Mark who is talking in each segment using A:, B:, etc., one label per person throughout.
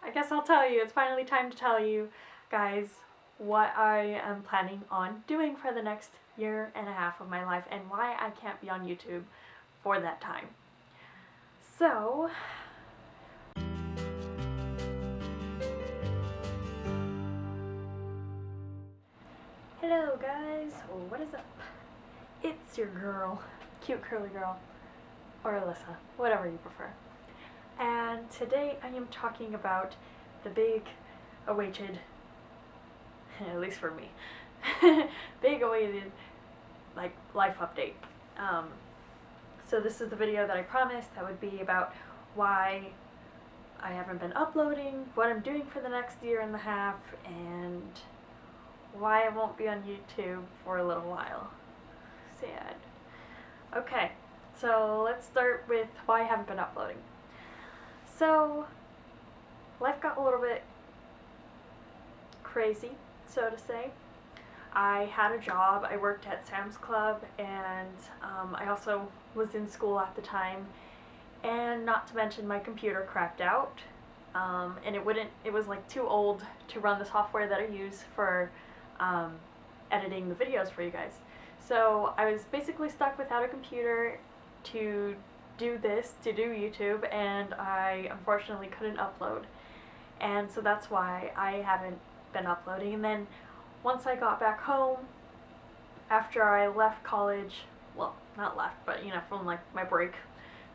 A: I guess I'll tell you. It's finally time to tell you guys what I am planning on doing for the next year and a half of my life and why I can't be on YouTube for that time. So, hello guys, what is up? It's your girl, CuteCurlyGurl, or Alyssa, whatever you prefer. And today I am talking about the big awaited, at least for me, big awaited life update. So this is the video that I promised that would be about why I haven't been uploading, what I'm doing for the next year and a half, and why I won't be on YouTube for a little while. Sad. Okay, so let's start with why I haven't been uploading. So, life got a little bit crazy, so to say. I had a job, I worked at Sam's Club, and I also was in school at the time, and not to mention my computer crapped out, and it was like too old to run the software that I use for editing the videos for you guys. So I was basically stuck without a computer to do YouTube, and I unfortunately couldn't upload. And so that's why I haven't been uploading. And then once I got back home, after I left college, well, not left, but from like my break,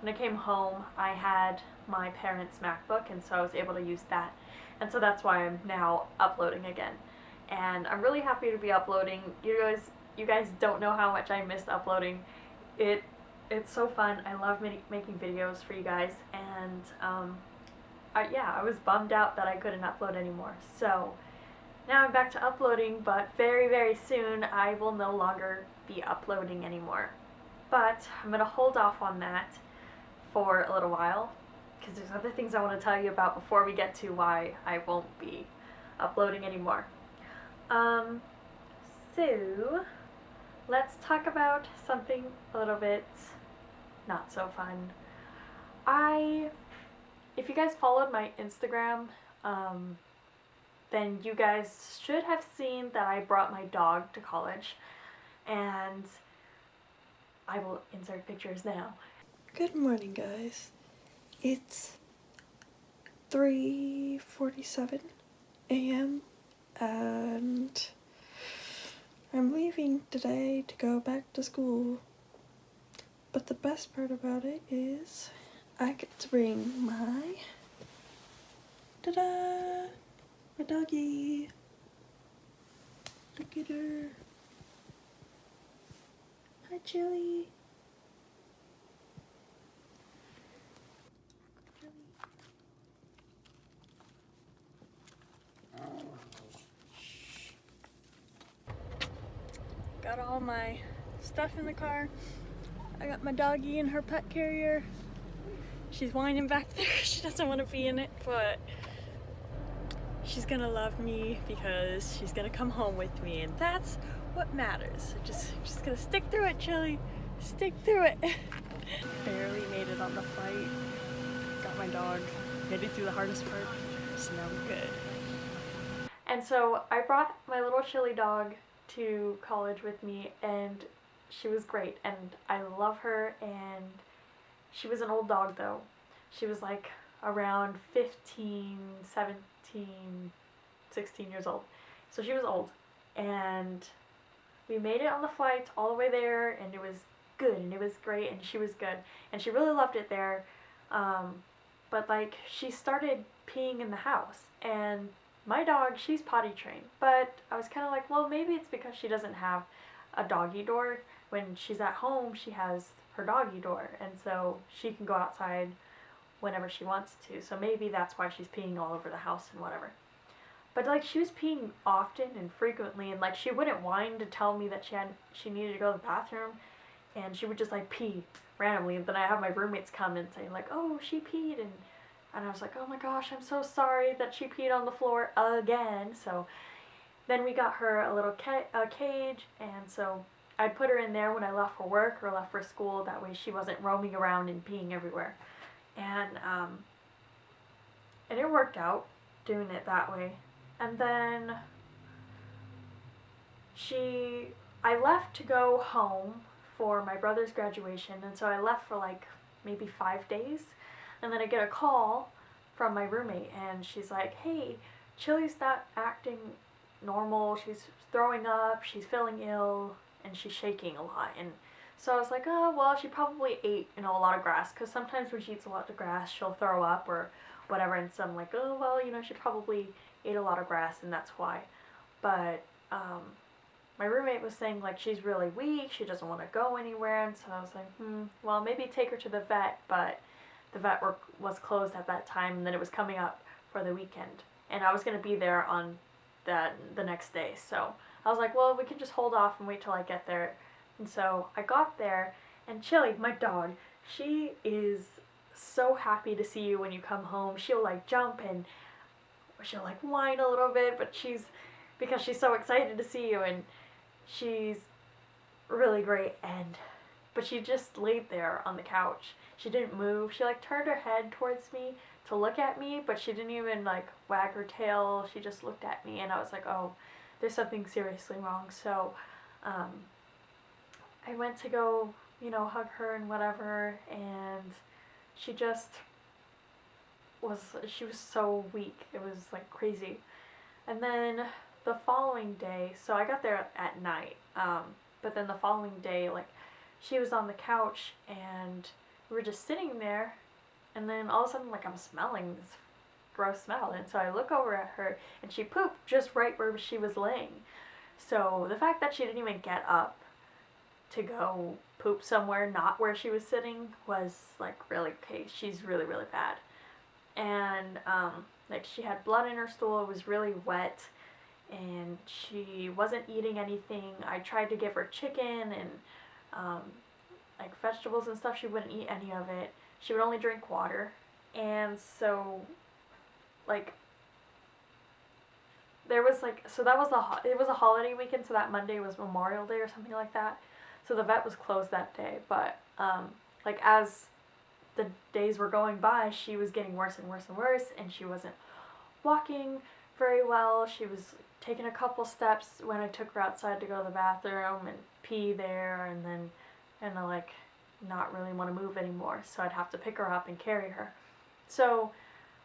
A: when I came home, I had my parents' MacBook, and so I was able to use that. And so that's why I'm now uploading again. And I'm really happy to be uploading. You guys don't know how much I missed uploading. It's so fun. I love making videos for you guys, and I was bummed out that I couldn't upload anymore. So now I'm back to uploading, but very, very soon I will no longer be uploading anymore. But I'm going to hold off on that for a little while, because there's other things I want to tell you about before we get to why I won't be uploading anymore. So let's talk about something a little bit not so fun. If you guys followed my Instagram, then you guys should have seen that I brought my dog to college, and I will insert pictures now.
B: Good morning, guys. It's 3:47 a.m. and I'm leaving today to go back to school. But the best part about it is I get to bring my doggy. Look at her. Hi, Chili. Got all my stuff in the car. I got my doggy in her pet carrier. She's whining back there. She doesn't want to be in it, but she's gonna love me because she's gonna come home with me, and that's what matters. Just gonna stick through it, Chili. Stick through it. Barely made it on the flight. Got my dog. Made it through the hardest part. So now we're good.
A: And so I brought my little Chili dog to college with me, and she was great, and I love her. And she was an old dog though. She was like around 15, 17, 16 years old. So she was old, and we made it on the flight all the way there, and it was good, and it was great, and she was good, and she really loved it there. But like, she started peeing in the house, and my dog, she's potty trained, but I was kind of like, well, maybe it's because she doesn't have a doggy door. When she's at home, she has her doggy door, and so she can go outside whenever she wants to. So maybe that's why she's peeing all over the house and whatever. But like, she was peeing often and frequently, and like, she wouldn't whine to tell me that she needed to go to the bathroom, and she would just like pee randomly. And then I have my roommates come and say like, oh, she peed, and I was like, oh my gosh, I'm so sorry that she peed on the floor again. So then we got her a little cage, and so I'd put her in there when I left for work or left for school. That way she wasn't roaming around and peeing everywhere. And it worked out. doing it that way. And then I left to go home for my brother's graduation, and so I left for like maybe 5 days. And then I get a call from my roommate, and she's like, hey, Chili's not acting normal. She's throwing up, she's feeling ill, and she's shaking a lot. And so I was like, oh, well, she probably ate, a lot of grass, because sometimes when she eats a lot of grass, she'll throw up or whatever. And so I'm like, oh, well, she probably ate a lot of grass, and that's why. But my roommate was saying, like, she's really weak, she doesn't want to go anywhere. And so I was like, well, maybe take her to the vet. But the vet was closed at that time, and then it was coming up for the weekend. And I was going to be there on the next day. So I was like, well, we can just hold off and wait till I get there. And so I got there, and Chili, my dog, she is so happy to see you when you come home. She'll like jump and she'll like whine a little bit, but because she's so excited to see you, and she's really great. But she just laid there on the couch. She didn't move. She like turned her head towards me to look at me, but she didn't even like wag her tail. She just looked at me, and I was like, oh, there's something seriously wrong. So I went to go, hug her and whatever, and she was so weak. It was like crazy. And then the following day, so I got there at night, but then the following day, like, she was on the couch, and we were just sitting there, and then all of a sudden, like, I'm smelling this gross smell, and so I look over at her, and she pooped just right where she was laying. So the fact that she didn't even get up to go poop somewhere not where she was sitting was like, really, okay, she's really, really bad. And like, she had blood in her stool, it was really wet, and she wasn't eating anything. I tried to give her chicken and like vegetables and stuff. She wouldn't eat any of it. She would only drink water. And so like, there was like, so that was it was a holiday weekend, so that Monday was Memorial Day or something like that. So the vet was closed that day. But like, as the days were going by, she was getting worse and worse and worse, and she wasn't walking very well. She was taking a couple steps when I took her outside to go to the bathroom and pee there, and then like not really want to move anymore. So I'd have to pick her up and carry her. So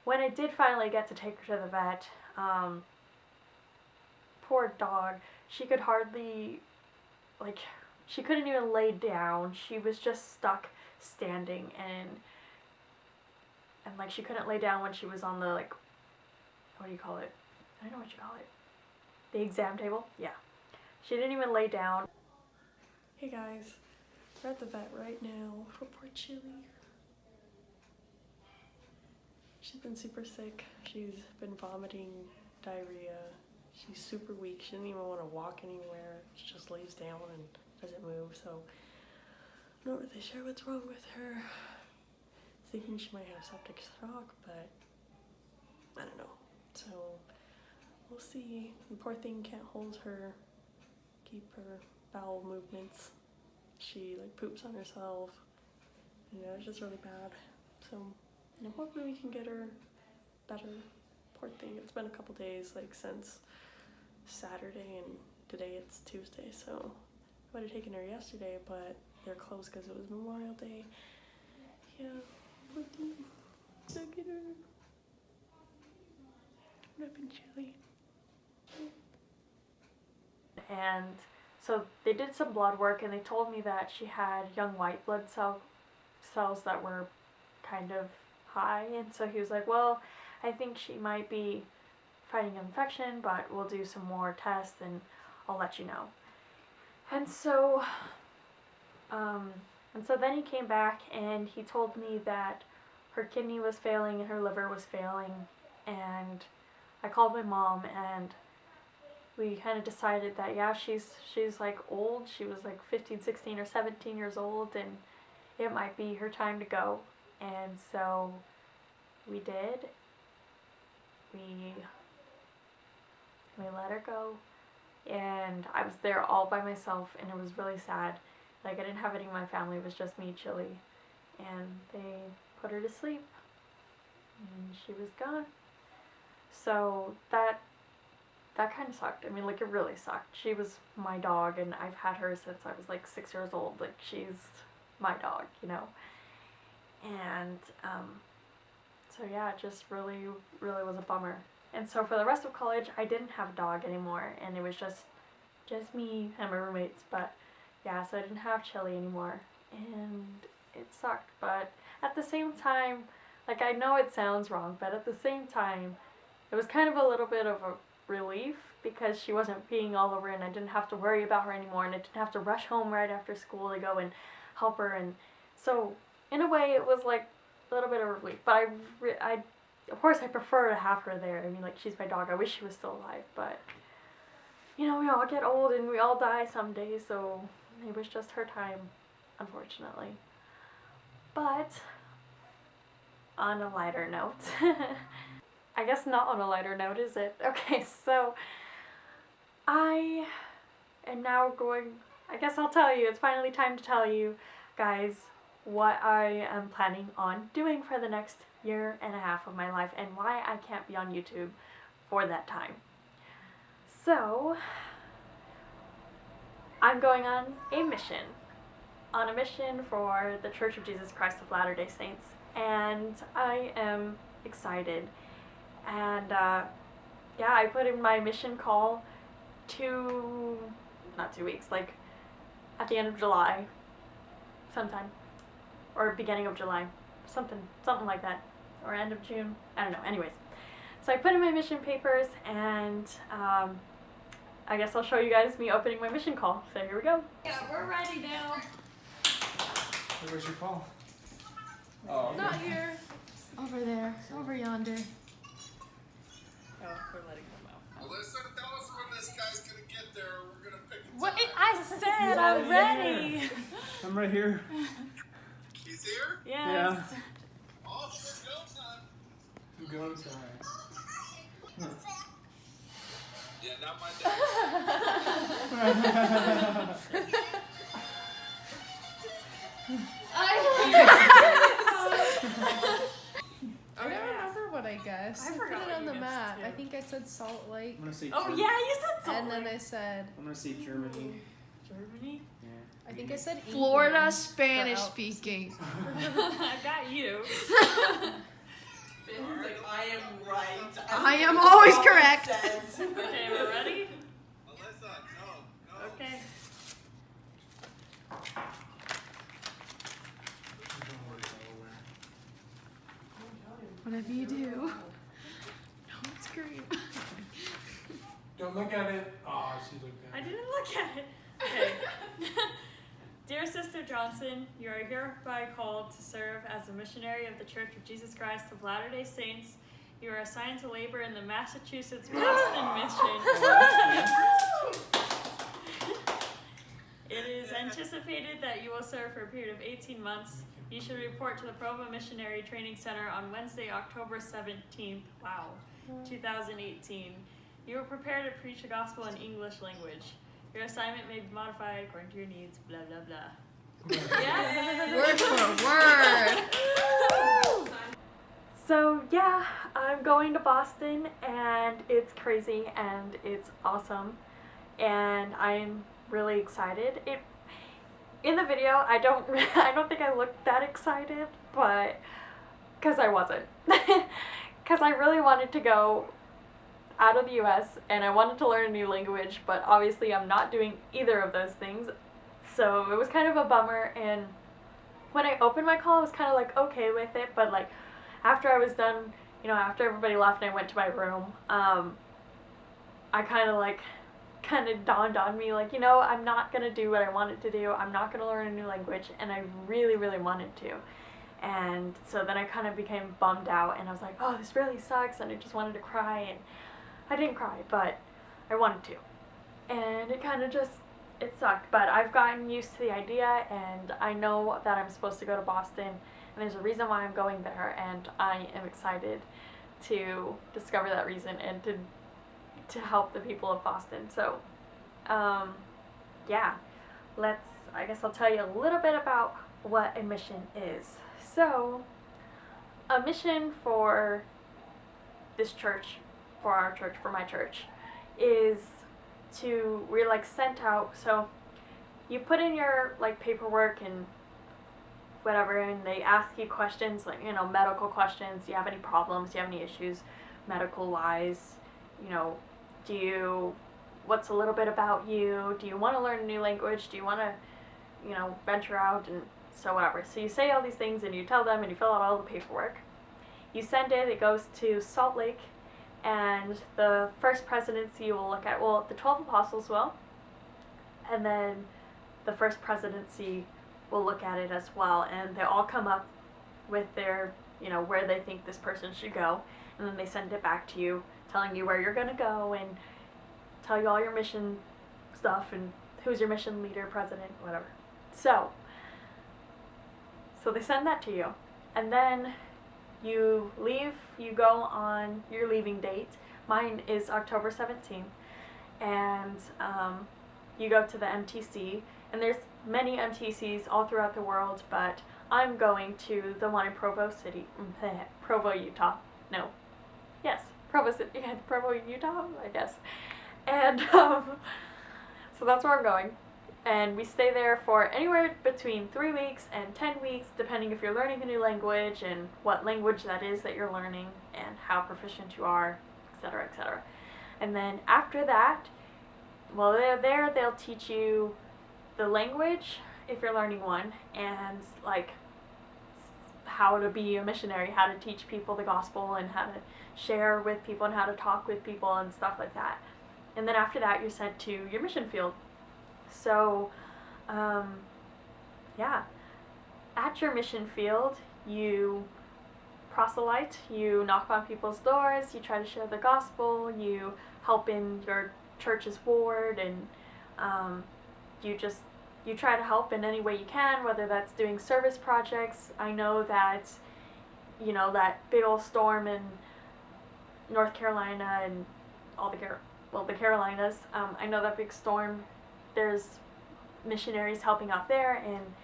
A: when I did finally get to take her to the vet, poor dog, she could hardly, like, she couldn't even lay down. She was just stuck standing, and like, she couldn't lay down when she was on the, like, what do you call it? I don't know what you call it. The exam table? Yeah. She didn't even lay down. Hey guys, we're at the vet right now for poor Chili. She's been super sick. She's been vomiting, diarrhea. She's super weak. She doesn't even want to walk anywhere. She just lays down and doesn't move. So I'm not really sure what's wrong with her. Thinking she might have septic shock, but I don't know. So we'll see. The poor thing can't hold her, keep her bowel movements. She like poops on herself. It's just really bad. So hopefully we can get her better. Poor thing. It's been a couple days, like, since Saturday, and today it's Tuesday. So I would have taken her yesterday, but they're closed because it was Memorial Day. Yeah, poor thing. Look at her. What happened, Chili? And so they did some blood work, and they told me that she had young white blood cells that were kind of high. And so he was like, well, I think she might be fighting an infection, but we'll do some more tests and I'll let you know. And so then he came back, and he told me that her kidney was failing and her liver was failing. And I called my mom, and we kind of decided that, yeah, she's like old. She was like 15, 16, or 17 years old, and it might be her time to go. And so we did. We let her go, and I was there all by myself, and it was really sad. Like, I didn't have any of my family. It was just me, Chili, and they put her to sleep, and she was gone. So that kind of sucked. I mean, like, it really sucked. She was my dog, and I've had her since I was like 6 years old. Like, she's my dog, you know. And so yeah, it just really was a bummer. And so for the rest of college, I didn't have a dog anymore, and it was just me and my roommates. But yeah, so I didn't have Chili anymore, and it sucked. But at the same time, like, I know it sounds wrong, but at the same time, it was kind of a little bit of a relief because she wasn't peeing all over, and I didn't have to worry about her anymore, and I didn't have to rush home right after school to go and help her. And so in a way, it was like a little bit of relief. But I of course, I prefer to have her there. I mean, like, she's my dog. I wish she was still alive, but you know, we all get old and we all die someday, so it was just her time, unfortunately. But on a lighter note, I guess not on a lighter note, is it? Okay, so I am now going, I guess I'll tell you, it's finally time to tell you guys what I am planning on doing for the next year and a half of my life and why I can't be on YouTube for that time. So, I'm going on a mission for the Church of Jesus Christ of Latter-day Saints, and I am excited. And yeah, I put in my mission call not 2 weeks, like at the end of July, sometime, or beginning of July, something like that, or end of June, I don't know, anyways. So I put in my mission papers, and I guess I'll show you guys me opening my mission call, so here we go.
B: Yeah, we're ready now.
C: Where's your call? Oh,
B: Not here.
D: Over there, over yonder.
B: Oh, we're letting them out.
E: Alyssa, tell us when this guy's gonna get there. We're gonna pick a
B: What?
E: time.
B: I said I'm ready.
C: I'm right here.
E: He's here?
B: Yes.
E: Oh, shit, go time.
C: Go time.
E: Yeah, not my dad.
D: I don't remember what I guessed.
B: I
D: I
B: forgot
D: put it
B: what
D: on
B: you
D: the
B: guessed,
D: map.
B: too.
D: I think I said Salt Lake.
C: I'm gonna say
B: Oh
C: Germany.
B: yeah, you said Salt
D: And then
B: Lake.
D: I said,
C: I'm gonna say Germany.
B: Germany.
C: Yeah.
D: I think I said England.
F: Florida Spanish
D: For Alps.
F: speaking.
B: I got you.
G: Ben's like, I am right.
F: I am always correct.
G: Says.
B: Okay, we're ready.
E: Alyssa, no.
B: Okay.
F: Whatever you do, don't scream.
C: Don't look at it. Oh, she looked
B: I
C: at it.
B: didn't look at it. Okay. Dear Sister Johnson, you are hereby called to serve as a missionary of the Church of Jesus Christ of Latter-day Saints. You are assigned to labor in the Massachusetts Boston Mission. It is anticipated that you will serve for a period of 18 months. You should report to the Provo Missionary Training Center on Wednesday, October 17th, 2018. You are prepared to preach the gospel in English language. Your assignment may be modified according to your needs, blah, blah, blah. Yeah.
F: Word for word.
A: So yeah, I'm going to Boston, and it's crazy and it's awesome, and I'm really excited. In the video, I don't think I looked that excited, but because I wasn't, because I really wanted to go out of the U.S. and I wanted to learn a new language, but obviously I'm not doing either of those things, so it was kind of a bummer. And when I opened my call, I was kind of like okay with it, but like after I was done, you know, after everybody left and I went to my room, I kind of dawned on me, like, you know, I'm not going to do what I wanted to do. I'm not going to learn a new language, and I really wanted to. And so then I kind of became bummed out, and I was like, oh, this really sucks, and I just wanted to cry, and I didn't cry, but I wanted to. And it kind of just, it sucked, but I've gotten used to the idea, and I know that I'm supposed to go to Boston, and there's a reason why I'm going there, and I am excited to discover that reason and to help the people of Boston. So, yeah, I guess I'll tell you a little bit about what a mission is. So, a mission for this church for our church, for my church, is we're like sent out. So you put in your like paperwork and whatever, and they ask you questions like, you know, medical questions. Do you have any problems? Do you have any issues medical wise? You know, what's a little bit about you? Do you want to learn a new language? Do you want to, you know, venture out? And so whatever. So you say all these things and you tell them and you fill out all the paperwork. You send it, it goes to Salt Lake, and the first presidency will look at, well, the 12 apostles will, and then the first presidency will look at it as well, and they all come up with their, you know, where they think this person should go, and then they send it back to you, telling you where you're going to go, and tell you all your mission stuff, and who's your mission leader, president, whatever. So they send that to you, and then you leave, you go on your leaving date. Mine is October 17th, and you go to the MTC, and there's many MTCs all throughout the world, but I'm going to the one in Provo, Utah. No. Yes, Provo, Utah, I guess. And so that's where I'm going. And we stay there for anywhere between 3 weeks and 10 weeks, depending if you're learning a new language and what language that is that you're learning and how proficient you are, etc., etc. And then after that, while they're there, they'll teach you the language, if you're learning one, and like how to be a missionary, how to teach people the gospel, and how to share with people, and how to talk with people, and stuff like that. And then after that, you're sent to your mission field. So, yeah, at your mission field, you proselyte, you knock on people's doors, you try to share the gospel, you help in your church's ward, and you try to help in any way you can, whether that's doing service projects. I know that, you know, that big old storm in North Carolina and all the Carolinas, I know that big storm, there's missionaries helping out there, and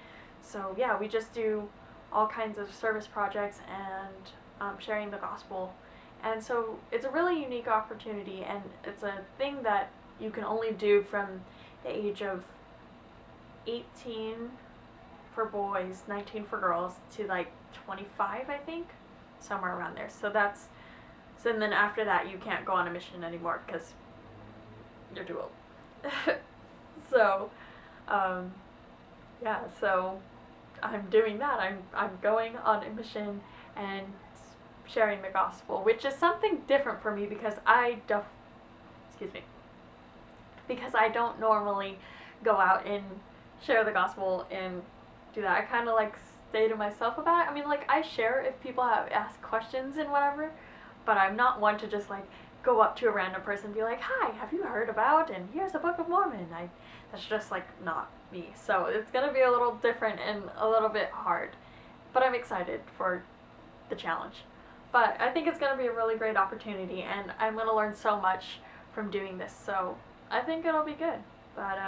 A: so yeah, we just do all kinds of service projects and sharing the gospel. And so it's a really unique opportunity, and it's a thing that you can only do from the age of 18 for boys, 19 for girls, to like 25, I think, somewhere around there. So and then after that you can't go on a mission anymore because you're too old. So, yeah, so I'm doing that. I'm going on a mission and sharing the gospel, which is something different for me because I don't normally go out and share the gospel and do that. I kind of like stay to myself about it. I mean, like, I share if people have asked questions and whatever, but I'm not one to just like go up to a random person and be like, hi, have you heard about, and here's the Book of Mormon. That's just like not me. So it's gonna be a little different and a little bit hard, but I'm excited for the challenge. But I think it's gonna be a really great opportunity, and I'm gonna learn so much from doing this. So I think it'll be good. But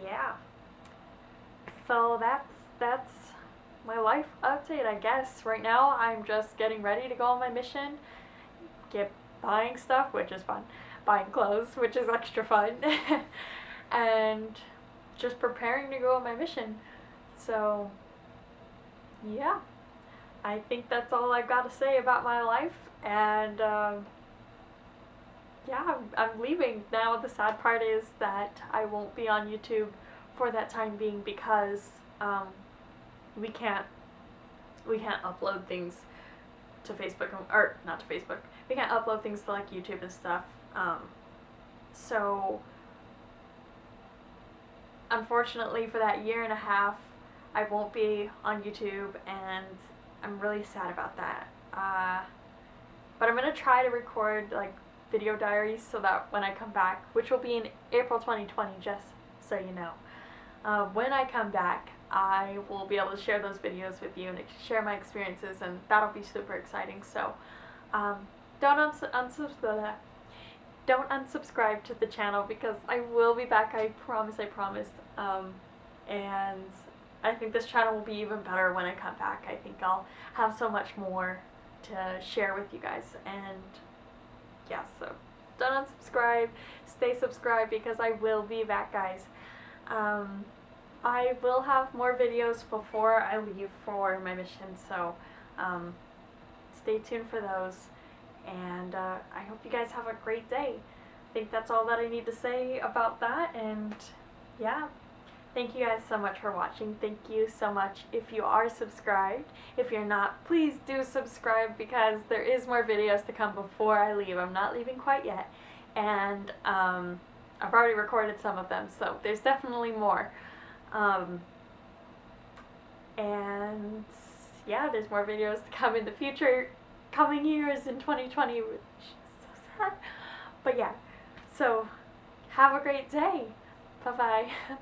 A: yeah. So that's my life update, I guess. Right now I'm just getting ready to go on my mission, buying stuff, which is fun, buying clothes, which is extra fun, and just preparing to go on my mission. So yeah, I think that's all I've got to say about my life. And yeah, I'm leaving now. The sad part is that I won't be on YouTube for that time being because we can't upload things to Facebook, or not to Facebook. We can't upload things to like YouTube and stuff. So unfortunately for that year and a half, I won't be on YouTube, and I'm really sad about that. But I'm gonna try to record like video diaries so that when I come back, which will be in April 2020, just so you know, when I come back, I will be able to share those videos with you and share my experiences, and that'll be super exciting. So don't unsubscribe to the channel, because I will be back. I promise. And I think this channel will be even better when I come back. I think I'll have so much more to share with you guys. And yeah, so don't unsubscribe, stay subscribed, because I will be back, guys. I will have more videos before I leave for my mission, so stay tuned for those. And I hope you guys have a great day. I think that's all that I need to say about that. And yeah, thank you guys so much for watching. Thank you so much if you are subscribed. If you're not, please do subscribe, because there is more videos to come before I leave. I'm not leaving quite yet, and I've already recorded some of them, so there's definitely more. And yeah, there's more videos to come in the future, coming years in 2020, which is so sad. But yeah, so have a great day. Bye bye.